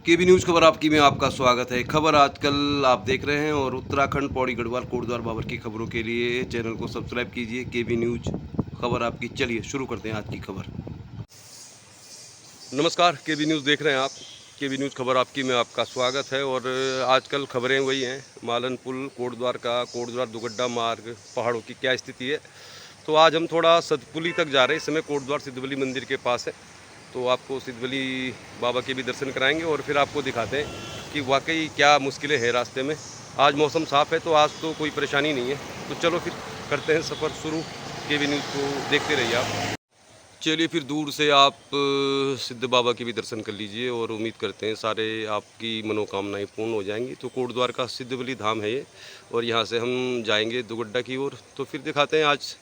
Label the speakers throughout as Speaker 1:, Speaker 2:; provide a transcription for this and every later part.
Speaker 1: केबी news खबर आपकी में आपका स्वागत है। खबर आजकल आप देख रहे हैं और उत्तराखंड पौड़ी गढ़वाल कोटद्वार बाबर की खबरों के लिए चैनल को सब्सक्राइब कीजिए। केबी न्यूज़ खबर आपकी। चलिए शुरू करते हैं आज की खबर। नमस्कार, केबी न्यूज़ देख रहे हैं आप। केबी न्यूज़ खबर आपकी में आपका स्वागत है। और आजकल खबरें वही हैं, मालन पुल, कोटद्वार दुगड्डा मार्ग, पहाड़ों की क्या स्थिति है। तो आज हम थोड़ा सतपुली तक जा रहे हैं। इस समय कोटद्वार सिद्धबली मंदिर के पास है, तो आपको सिद्धबली बाबा के भी दर्शन कराएंगे और फिर आपको दिखाते हैं कि वाकई क्या मुश्किलें हैं रास्ते में। आज मौसम साफ़ है तो आज तो कोई परेशानी नहीं है। तो चलो फिर करते हैं सफ़र शुरू। केबी न्यूज़ को देखते रहिए आप। चलिए फिर दूर से आप सिद्ध बाबा के भी दर्शन कर लीजिए और उम्मीद करते हैं सारे आपकी मनोकामनाएं पूर्ण हो जाएंगी। तो कोटद्वार का सिद्धबली धाम है ये, और यहाँ से हम जाएंगे दुगड्डा की ओर। तो फिर दिखाते हैं आज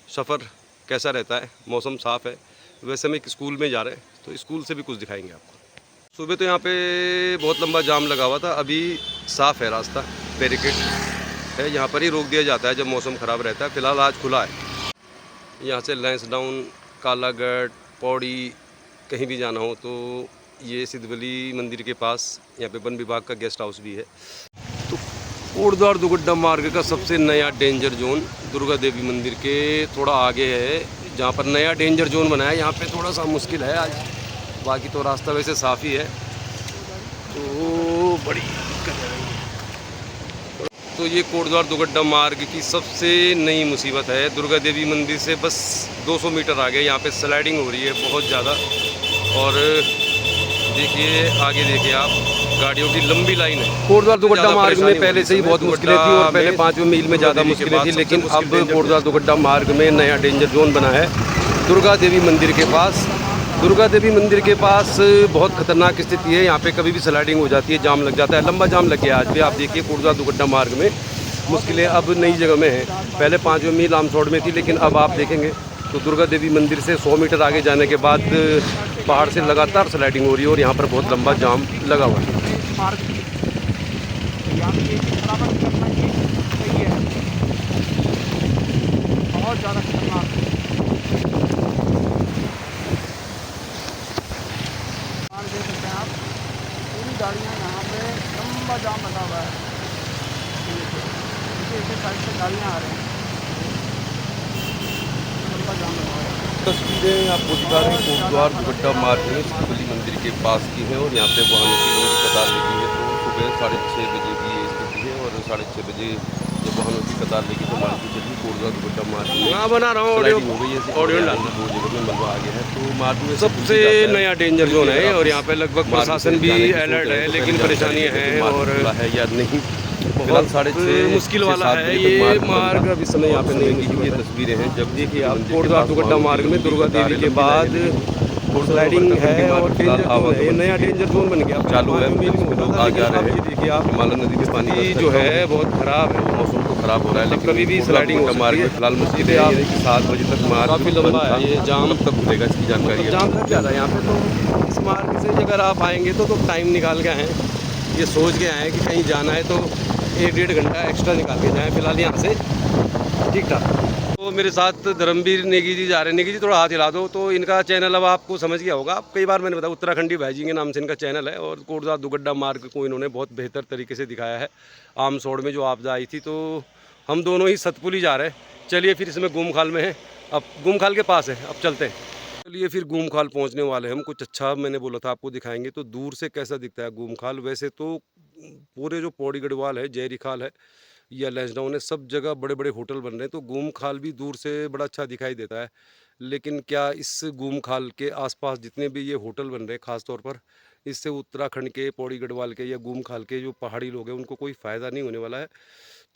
Speaker 1: सफ़र कैसा रहता है। मौसम साफ़ है। वैसे हम एक स्कूल में जा रहे हैं, तो स्कूल से भी कुछ दिखाएंगे आपको। सुबह तो यहाँ पे बहुत लंबा जाम लगा हुआ था, अभी साफ़ है रास्ता, बैरिकेड है। यहाँ पर ही रोक दिया जाता है जब मौसम ख़राब रहता है। फ़िलहाल आज खुला है। यहाँ से लैंसडाउन, कालागढ़, पौड़ी कहीं भी जाना हो तो ये सिद्धबली मंदिर के पास यहाँ पे वन विभाग का गेस्ट हाउस भी है। तो कोटद्वार दुगड्डा मार्ग का सबसे नया डेंजर जोन दुर्गा देवी मंदिर के थोड़ा आगे है, जहाँ पर नया डेंजर जोन बना है। यहाँ पे थोड़ा सा मुश्किल है आज, बाकी तो रास्ता वैसे साफ़ ही है। तो बड़ी दिक्कत है। तो ये कोटद्वार दुगड्डा मार्ग की सबसे नई मुसीबत है। दुर्गा देवी मंदिर से बस 200 मीटर आगे यहाँ पे स्लाइडिंग हो रही है बहुत ज़्यादा। और देखिए आगे देखिए आप, गाड़ियों की लंबी लाइन है। कोटद्वार दुगड्डा मार्ग में पहले से ही बहुत मुश्किलें थी और पहले 5वें मील में ज़्यादा मुश्किलें थी, लेकिन अब कोटद्वार दुगड्डा मार्ग में नया डेंजर जोन बना है दुर्गा देवी मंदिर के पास। दुर्गा देवी मंदिर के पास बहुत खतरनाक स्थिति है। यहाँ पे कभी भी स्लाइडिंग हो जाती है, जाम लग जाता है। लंबा जाम लग गया आज भी। आप देखिए कोटद्वार दुगड्डा मार्ग में मुश्किलें अब नई जगह में हैं। पहले 5वें मील आमसोड़ में थी, लेकिन अब आप देखेंगे तो दुर्गा देवी मंदिर से 100 मीटर आगे जाने के बाद पहाड़ से लगातार स्लाइडिंग हो रही है और यहाँ पर बहुत लंबा जाम लगा हुआ है। बहुत ज़्यादा खतरनाक देख सकते हैं आप, पूरी गाड़ियाँ यहाँ पे लंबा जाम लगा हुआ है। देखिए साइड से गाड़ियाँ आ रही हैं, लंबा जाम लगा हुआ है। तस्वीरें आपको दिखा रहे हैं कोटद्वार दुगड्डा मार्ग में सिद्धबली मंदिर के पास की है और यहाँ पे वाहनों की लंबी कतार लगी है। तो सुबह 6:30 बजे की ये स्थिति है और 6:30 बजे जब वाहनों की कतार लगी तो मान के चलिए कोटद्वार दुगड्डा मार्ग में बना रहा हूँ ऑडियो हो गई है। ऑडियो डालना 2 जगह में मलबा आ गया है। तो मार्ग में सबसे नया डेंजर जोन है और यहाँ पे लगभग प्रशासन भी अलर्ट है, लेकिन परेशानियाँ हैं और है या नहीं। बहुत 6:30 मुश्किल वाला है ये मार्ग। अभी समय यहाँ पे नहीं की ये तस्वीरें हैं। जब देखिए आप कोटद्वार दुगड्डा मार्ग में दुर्गा देवी के बाद स्लाइडिंग है और डेंजर जोन है। ये नया डेंजर जोन बन गया, चालू है। लोग आ जा रहे हैं। देखिए आप मालन नदी में पानी जो है बहुत खराब है, मौसम तो खराब हो रहा है, लेकिन कभी भी स्लाइडिंग का मार्ग फिलहाल मुश्किल है। यानी कि 7 बजे तक मार्ग काफ़ी लंबा है। ये जाम तक खुलेगा, इसकी जानकारी है। जाम लग जाता है यहाँ पे। तो इस मार्ग से अगर आप आएंगे तो टाइम निकाल के आएँ, ये सोच के आएँ कि कहीं जाना है तो 1-1.5 घंटा एक्स्ट्रा निकाल के जाएँ। फिलहाल यहाँ से ठीक ठाक। तो मेरे साथ धर्मवीर नेगी जी जा रहे हैं। नेगी जी थोड़ा हाथ हिला दो। तो इनका चैनल अब आपको समझ गया होगा, आप कई बार मैंने बताया, उत्तराखंडी भाई जी के नाम से इनका चैनल है और कोटद्वार दुगड्डा मार्ग को इन्होंने बहुत बेहतर तरीके से दिखाया है। आमसोड़ में जो आपदा आई थी, तो हम दोनों ही सतपुली जा रहे हैं। चलिए फिर इसमें गुमखाल में है, अब गुमखाल के पास है, अब चलते हैं। चलिए फिर गुमखाल पहुंचने वाले हम। कुछ अच्छा मैंने बोला था आपको दिखाएंगे। तो दूर से कैसा दिखता है गुमखाल। वैसे तो पूरे जो पौड़ी गढ़वाल है, जयरी खाल है या लैंसडाउन है, सब जगह बड़े बड़े होटल बन रहे हैं, तो गुमखाल भी दूर से बड़ा अच्छा दिखाई देता है। लेकिन क्या इस गुमखाल के आसपास जितने भी ये होटल बन रहे हैं, ख़ास तौर पर इससे उत्तराखंड के, पौड़ी गढ़वाल के या गुमखाल के जो पहाड़ी लोग हैं उनको कोई फ़ायदा नहीं होने वाला है।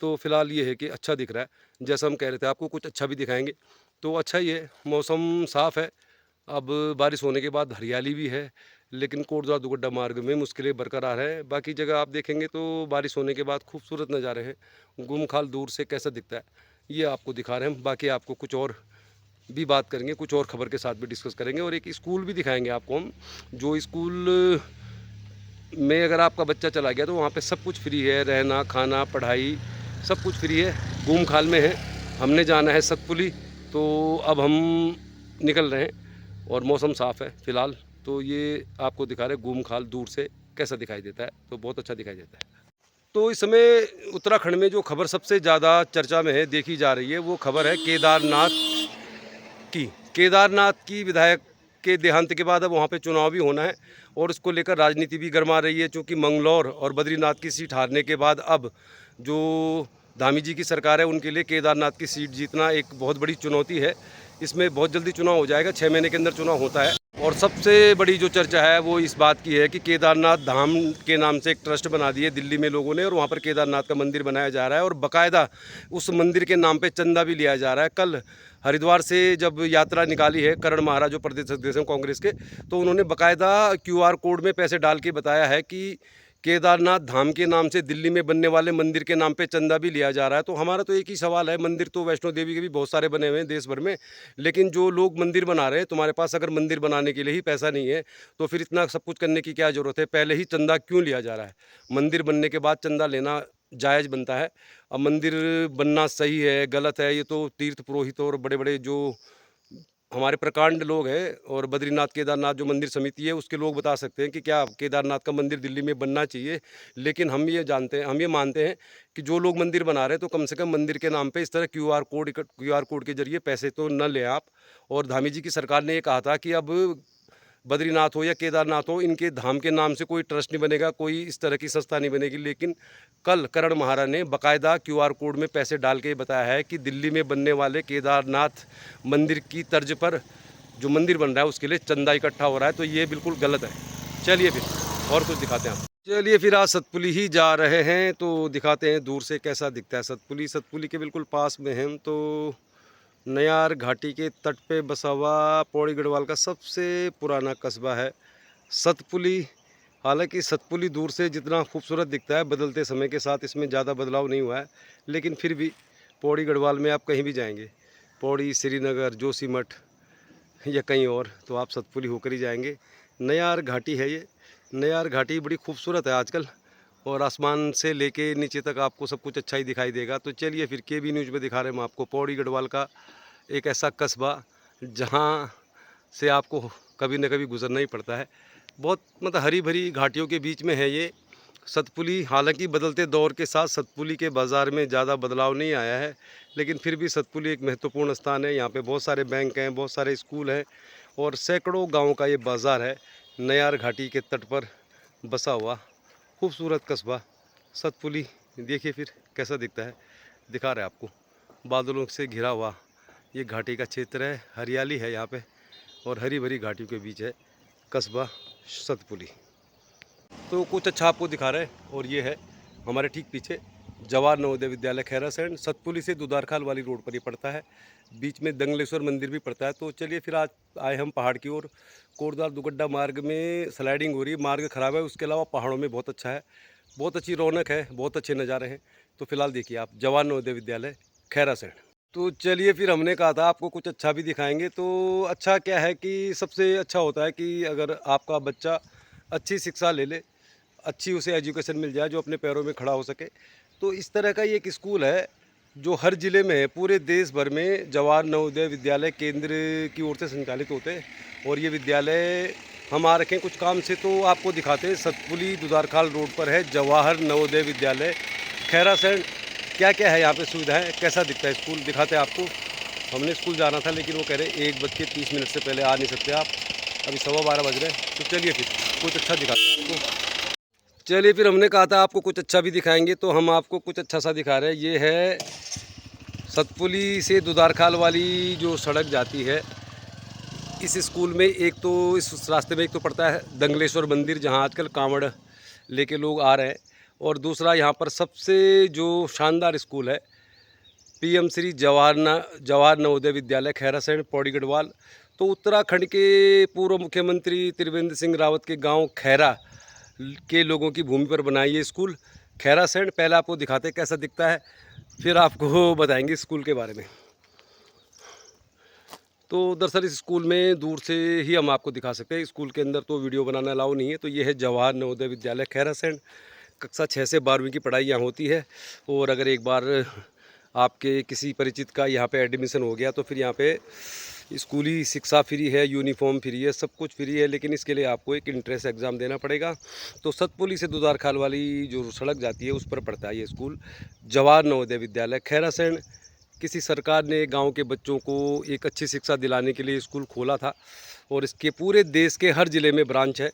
Speaker 1: तो फिलहाल ये है कि अच्छा दिख रहा है। जैसा हम कह रहे थे आपको कुछ अच्छा भी दिखाएंगे। तो अच्छा ही है, मौसम साफ़ है। अब बारिश होने के बाद हरियाली भी है, लेकिन कोटद्वार दुगड्डा मार्ग में मुश्किलें बरकरार हैं। बाकी जगह आप देखेंगे तो बारिश होने के बाद खूबसूरत नज़ारे हैं। गुमखाल दूर से कैसा दिखता है ये आपको दिखा रहे हैं। बाकी आपको कुछ और भी बात करेंगे, कुछ और खबर के साथ भी डिस्कस करेंगे और एक स्कूल भी दिखाएंगे आपको हम, जो स्कूल में अगर आपका बच्चा चला गया तो वहाँ पे सब कुछ फ्री है, रहना खाना पढ़ाई सब कुछ फ्री है। गुमखाल में है, हमने जाना है सतपुली। तो अब हम निकल रहे हैं और मौसम साफ़ है फ़िलहाल। तो ये आपको दिखा रहे हैं गुमखाल दूर से
Speaker 2: कैसा दिखाई देता है, तो बहुत अच्छा दिखाई देता है। तो इस समय उत्तराखंड में जो खबर सबसे ज़्यादा चर्चा में है, देखी जा रही है, वो खबर है की। केदारनाथ की विधायक के देहांत के बाद अब वहाँ पे चुनाव भी होना है और उसको लेकर राजनीति भी गरमा रही है, क्योंकि मंगलौर और बद्रीनाथ की सीट हारने के बाद अब जो धामी जी की सरकार है उनके लिए केदारनाथ की सीट जीतना एक बहुत बड़ी चुनौती है। इसमें बहुत जल्दी चुनाव हो जाएगा, 6 महीने के अंदर चुनाव होता है। और सबसे बड़ी जो चर्चा है वो इस बात की है कि केदारनाथ धाम के नाम से एक ट्रस्ट बना दिए दिल्ली में लोगों ने, और वहाँ पर केदारनाथ का मंदिर बनाया जा रहा है और बाकायदा उस मंदिर के नाम पे चंदा भी लिया जा रहा है। कल हरिद्वार से जब यात्रा निकाली है करण महारा जो प्रदेश अध्यक्ष हैं कांग्रेस के, तो उन्होंने बाकायदा QR कोड में पैसे डाल के बताया है कि केदारनाथ धाम के नाम से दिल्ली में बनने वाले मंदिर के नाम पे चंदा भी लिया जा रहा है। तो हमारा तो एक ही सवाल है, मंदिर तो वैष्णो देवी के भी बहुत सारे बने हुए हैं देश भर में, लेकिन जो लोग मंदिर बना रहे हैं, तुम्हारे पास अगर मंदिर बनाने के लिए ही पैसा नहीं है तो फिर इतना सब कुछ करने की क्या ज़रूरत है? पहले ही चंदा क्यों लिया जा रहा है? मंदिर बनने के बाद चंदा लेना जायज़ बनता है। अब मंदिर बनना सही है गलत है, ये तो तीर्थ पुरोहित और बड़े बड़े जो हमारे प्रकांड लोग हैं और बद्रीनाथ केदारनाथ जो मंदिर समिति है उसके लोग बता सकते हैं कि क्या केदारनाथ का मंदिर दिल्ली में बनना चाहिए। लेकिन हम ये मानते हैं कि जो लोग मंदिर बना रहे हैं तो कम से कम मंदिर के नाम पे इस तरह क्यूआर कोड के जरिए पैसे तो न लें आप। और धामी जी की सरकार ने ये कहा था कि अब बद्रीनाथ हो या केदारनाथ हो, इनके धाम के नाम से कोई ट्रस्ट नहीं बनेगा, कोई इस तरह की संस्था नहीं बनेगी। लेकिन कल करण महारा ने बाकायदा QR कोड में पैसे डाल के बताया है कि दिल्ली में बनने वाले केदारनाथ मंदिर की तर्ज पर जो मंदिर बन रहा है उसके लिए चंदा इकट्ठा हो रहा है, तो ये बिल्कुल गलत है। चलिए फिर और कुछ दिखाते हैं आपको। चलिए फिर आज सतपुली ही जा रहे हैं तो दिखाते हैं दूर से कैसा दिखता है सतपुली। सतपुली के बिल्कुल पास में हम तो नयार घाटी के तट पे बसा हुआ पौड़ी गढ़वाल का सबसे पुराना कस्बा है सतपुली। हालांकि सतपुली दूर से जितना खूबसूरत दिखता है, बदलते समय के साथ इसमें ज़्यादा बदलाव नहीं हुआ है, लेकिन फिर भी पौड़ी गढ़वाल में आप कहीं भी जाएंगे, पौड़ी, श्रीनगर, जोशीमठ या कहीं और, तो आप सतपुली होकर ही जाएंगे। नयार घाटी है ये। नयार घाटी बड़ी खूबसूरत है आजकल, और आसमान से लेके नीचे तक आपको सब कुछ अच्छा ही दिखाई देगा। तो चलिए फिर KB न्यूज़ में दिखा रहे हैं हम आपको पौड़ी गढ़वाल का एक ऐसा कस्बा जहाँ से आपको कभी न कभी गुजरना ही पड़ता है। बहुत मतलब हरी भरी घाटियों के बीच में है ये सतपुली। हालांकि बदलते दौर के साथ सतपुली के बाज़ार में ज़्यादा बदलाव नहीं आया है, लेकिन फिर भी सतपुली एक महत्वपूर्ण स्थान है। यहाँ पे बहुत सारे बैंक हैं, बहुत सारे स्कूल हैं और सैकड़ों गाँव का ये बाज़ार है। नयार घाटी के तट पर बसा हुआ खूबसूरत कस्बा सतपुली। देखिए फिर कैसा दिखता है, दिखा रहे हैं आपको। बादलों से घिरा हुआ ये घाटी का क्षेत्र है, हरियाली है यहाँ पे और हरी भरी घाटियों के बीच है कस्बा सतपुली। तो कुछ अच्छा आपको दिखा रहे हैं, और ये है हमारे ठीक पीछे जवाहर नवोदय विद्यालय खैरासैंण। सतपुली से दुधारखाल वाली रोड पर ये पड़ता है, बीच में दंगलेश्वर मंदिर भी पड़ता है। तो चलिए फिर आज आए हम पहाड़ की ओर। कोटद्वार दुगड्डा मार्ग में स्लाइडिंग हो रही है, मार्ग ख़राब है, उसके अलावा पहाड़ों में बहुत अच्छा है, बहुत अच्छी रौनक है, बहुत अच्छे नज़ारे हैं। तो फिलहाल देखिए आप जवाहर नवोदय विद्यालय खैरासैंण। तो चलिए फिर हमने कहा था आपको कुछ अच्छा भी दिखाएंगे। तो अच्छा क्या है कि सबसे अच्छा होता है कि अगर आपका बच्चा अच्छी शिक्षा ले ले, अच्छी उसे एजुकेशन मिल जाए जो अपने पैरों में खड़ा हो सके। तो इस तरह का ये एक स्कूल है जो हर ज़िले में है, पूरे देश भर में जवाहर नवोदय विद्यालय केंद्र की ओर से संचालित होते हैं। और ये विद्यालय हम आ रखे हैं कुछ काम से, तो आपको दिखाते हैं। सतपुली दुधारखाल रोड पर है जवाहर नवोदय विद्यालय खैरासैंण। क्या क्या है यहाँ पे सुविधाएं, कैसा दिखता है स्कूल, दिखाते हैं आपको। हमने स्कूल जाना था लेकिन वो कह रहे 1:30 से पहले आ नहीं सकते आप, अभी 12:15 बज रहे हैं। तो चलिए फिर कुछ अच्छा दिखाते हैं आपको। चलिए फिर हमने कहा था आपको कुछ अच्छा भी दिखाएंगे, तो हम आपको कुछ अच्छा सा दिखा रहे हैं। ये है सतपुली से दुधारखाल वाली जो सड़क जाती है। इस स्कूल में एक तो इस रास्ते में एक तो पड़ता है दंगलेश्वर मंदिर, जहाँ आजकल कांवड़ लेके लोग आ रहे हैं, और दूसरा यहाँ पर सबसे जो शानदार स्कूल है PM श्री जवाहर नवोदय विद्यालय खैरासैंण पौड़ी गढ़वाल। तो उत्तराखंड के पूर्व मुख्यमंत्री त्रिवेंद्र सिंह रावत के गांव खैरा के लोगों की भूमि पर बनाई ये स्कूल खैरासैंण। पहले आपको दिखाते हैं कैसा दिखता है, फिर आपको बताएंगे स्कूल के बारे में। तो दरअसल इस स्कूल में दूर से ही हम आपको दिखा सकते हैं, स्कूल के अंदर तो वीडियो बनाना अलाउ नहीं है। तो ये है जवाहर नवोदय विद्यालय खैरासैंण। कक्षा 6 से 12वीं की पढ़ाई यहाँ होती है, और अगर एक बार आपके किसी परिचित का यहाँ पे एडमिशन हो गया तो फिर यहाँ पे स्कूली शिक्षा फ्री है, यूनिफॉर्म फ्री है, सब कुछ फ्री है, लेकिन इसके लिए आपको एक इंट्रेंस एग्ज़ाम देना पड़ेगा। तो सतपुली से दुधारखाल वाली जो सड़क जाती है उस पर पड़ता है ये स्कूल, जवाहर नवोदय विद्यालय खैरासैंण। किसी सरकार ने गांव के बच्चों को एक अच्छी शिक्षा दिलाने के लिए स्कूल खोला था और इसके पूरे देश के हर ज़िले में ब्रांच है।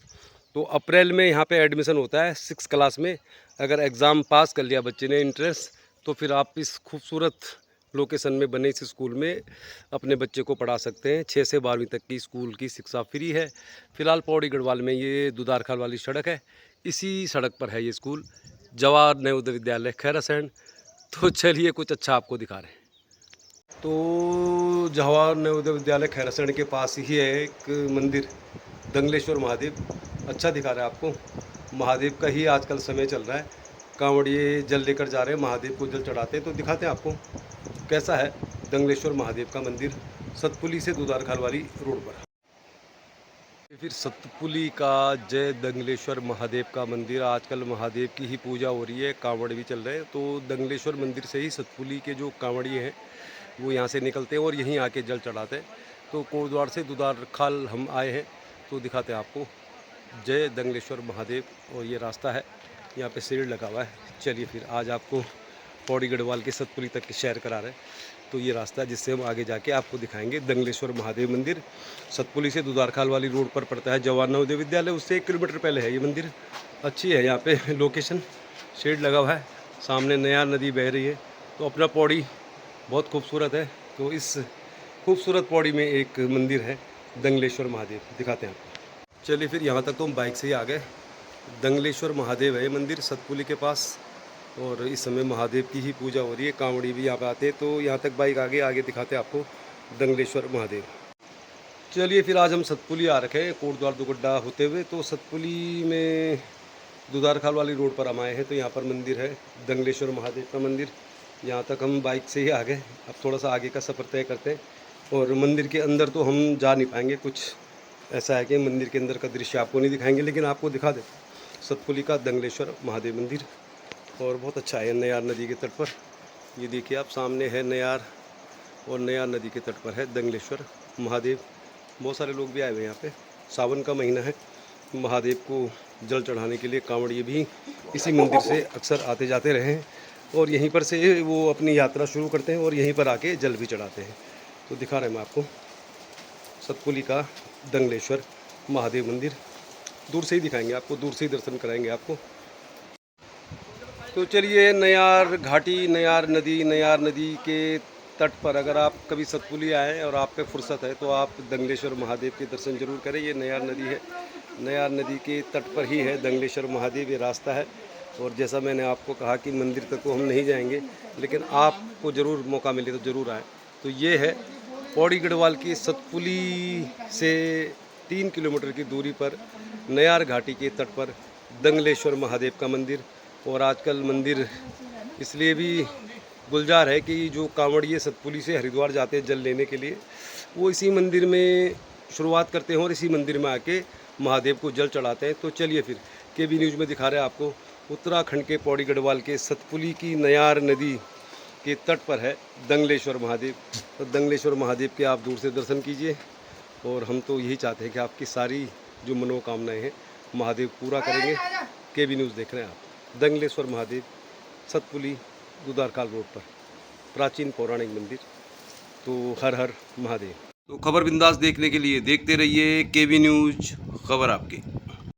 Speaker 2: तो अप्रैल में यहाँ पे एडमिशन होता है 6 क्लास में। अगर एग्ज़ाम पास कर लिया बच्चे ने इंट्रेंस, तो फिर आप इस खूबसूरत लोकेशन में बने इस स्कूल में अपने बच्चे को पढ़ा सकते हैं। 6 से 12वीं तक की स्कूल की शिक्षा फ्री है। फ़िलहाल पौड़ी गढ़वाल में ये दुधारखाल वाली सड़क है, इसी सड़क पर है ये स्कूल, जवाहर नवोदय विद्यालय खैरासैंण। तो चलिए कुछ अच्छा आपको दिखा रहे हैं। तो जवाहर नवोदय विद्यालय खैरासैंण के पास ही है एक मंदिर, दंगलेश्वर महादेव। अच्छा दिखा रहा है आपको, महादेव का ही आजकल समय चल रहा है। कांवड़िए जल लेकर जा रहे हैं, महादेव को जल चढ़ाते हैं। तो दिखाते हैं आपको कैसा है दंगलेश्वर महादेव का मंदिर, सतपुली से दुधारखाल वाली रोड पर। फिर सतपुली का जय दंगलेश्वर महादेव का मंदिर, आजकल महादेव की ही पूजा हो रही है, कांवड़ भी चल रहे हैं। तो दंगलेश्वर मंदिर से ही सतपुली के जो कांवड़िए हैं वो यहाँ से निकलते हैं और यहीं आके जल चढ़ाते हैं। तो कोटद्वार से दुधारखाल हम आए हैं, तो दिखाते हैं आपको जय दंगलेश्वर महादेव। और ये रास्ता है, यहाँ पे सीढ़ी लगा हुआ है। चलिए फिर आज आपको पौड़ी गढ़वाल के सतपुली तक की सैर करा रहे हैं। तो ये रास्ता है जिससे हम आगे जाके आपको दिखाएंगे दंगलेश्वर महादेव मंदिर। सतपुली से दुधारखाल वाली रोड पर पड़ता है जवाहर नवोदय विद्यालय, उससे 1 किलोमीटर पहले है ये मंदिर। अच्छी है यहाँ पे लोकेशन, शेड लगा हुआ है, सामने नयार नदी बह रही है। तो अपना पौड़ी बहुत खूबसूरत है। तो इस खूबसूरत पौड़ी में एक मंदिर है दंगलेश्वर महादेव, दिखाते हैं आपको। चलिए फिर यहाँ तक तो हम बाइक से ही आ गए। दंगलेश्वर महादेव है ये मंदिर सतपुली के पास, और इस समय महादेव की ही पूजा हो रही है, कांवड़ी भी यहाँ पे आते हैं। तो यहाँ तक बाइक आगे दिखाते हैं आपको दंगलेश्वर महादेव। चलिए फिर आज हम सतपुली आ रखे हैं कोटद्वार दुगड्डा होते हुए। तो सतपुली में दुधारखाल वाली रोड पर हम आए हैं। तो यहाँ पर मंदिर है दंगलेश्वर महादेव का मंदिर। यहाँ तक हम बाइक से ही आ गए, अब थोड़ा सा आगे का सफ़र तय करते हैं। और मंदिर के अंदर तो हम जा नहीं पाएंगे, कुछ ऐसा है कि मंदिर के अंदर का दृश्य आपको नहीं दिखाएंगे, लेकिन आपको दिखा दें सतपुली का दंगलेश्वर महादेव मंदिर। और बहुत अच्छा है, नयार नदी के तट पर। ये देखिए आप, सामने है नयार, और नयार नदी के तट पर है दंगलेश्वर महादेव। बहुत सारे लोग भी आए हुए हैं यहाँ पे, सावन का महीना है, महादेव को जल चढ़ाने के लिए कांवड़िए भी इसी मंदिर से अक्सर आते जाते रहे हैं। और यहीं पर से वो अपनी यात्रा शुरू करते हैं और यहीं पर आके जल भी चढ़ाते हैं। तो दिखा रहे हैं मैं आपको सतपुली का दंगलेश्वर महादेव मंदिर, दूर से ही दिखाएंगे आपको, दूर से ही दर्शन कराएंगे आपको। तो चलिए नयार घाटी, नयार नदी के तट पर अगर आप कभी सतपुली आएँ और आप पे फुर्सत है तो आप दंगलेश्वर महादेव के दर्शन जरूर करें। ये नयार नदी है, नयार नदी के तट पर ही है दंगलेश्वर महादेव, ये रास्ता है। और जैसा मैंने आपको कहा कि मंदिर तक तो हम नहीं जाएंगे, लेकिन आपको ज़रूर मौका मिले तो ज़रूर आएँ। तो ये है पौड़ी गढ़वाल की सतपुली से 3 किलोमीटर की दूरी पर नयार घाटी के तट पर दंगलेश्वर महादेव का मंदिर। और आजकल मंदिर इसलिए भी गुलजार है कि जो कांवड़िए सतपुली से हरिद्वार जाते हैं जल लेने के लिए, वो इसी मंदिर में शुरुआत करते हैं और इसी मंदिर में आके महादेव को जल चढ़ाते हैं। तो चलिए फिर केबी न्यूज़ में दिखा रहे हैं आपको उत्तराखंड के पौड़ी गढ़वाल के सतपुली की नयार नदी के तट पर है दंगलेश्वर महादेव। तो दंगलेश्वर महादेव के आप दूर से दर्शन कीजिए, और हम तो यही चाहते हैं कि आपकी सारी जो मनोकामनाएं हैं महादेव पूरा करेंगे। केबी न्यूज़ देख रहे हैं आप, दंगलेश्वर महादेव सतपुली दुधारखाल रोड पर, प्राचीन पौराणिक मंदिर। तो हर हर महादेव। तो खबर बिंदास देखने के लिए देखते रहिए केबी न्यूज़, खबर आपकी।